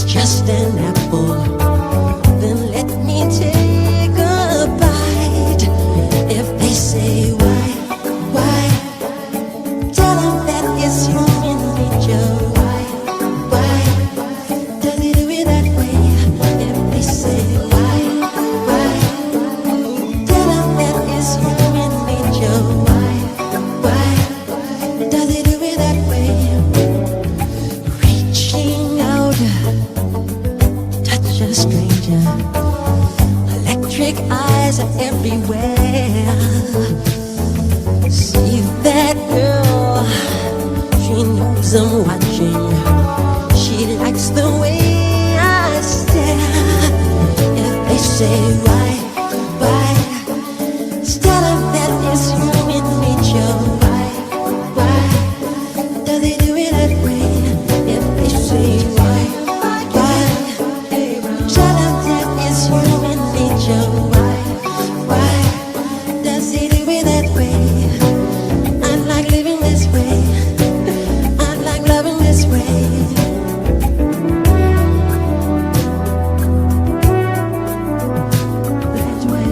just an apple. Then let me take a bite. If they say why, tell them that it's human nature. Why does he do it that way? If they say why, tell them that it's human nature. Why does he do it that way? Reaching out, touch a stranger. Electric eyes are everywhere. See that girl, she knows I'm watching. She likes the way I stare. If they say why, tell them that it's human nature. Why does he do it that way? If they say why, tell them that it's human nature. Why does he do it that way? I like living this way. I like loving this way. That way.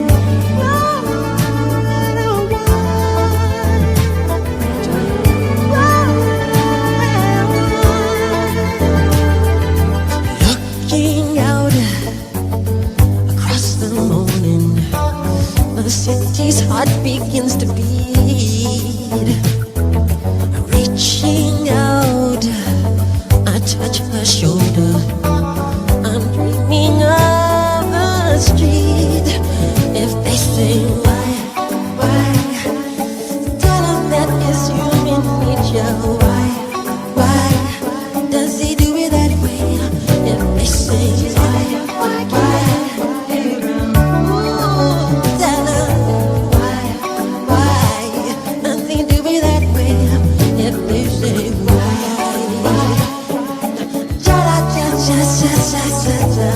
Looking out across the morning, the city's heart begins to beat. Reaching out, I touch her shoulder. I'm dreaming of the street. If they say why, tell them that it's human nature. Why does he do it that way? If they say why, tell them why does he do it that way? If they say why, cha cha cha cha cha cha cha.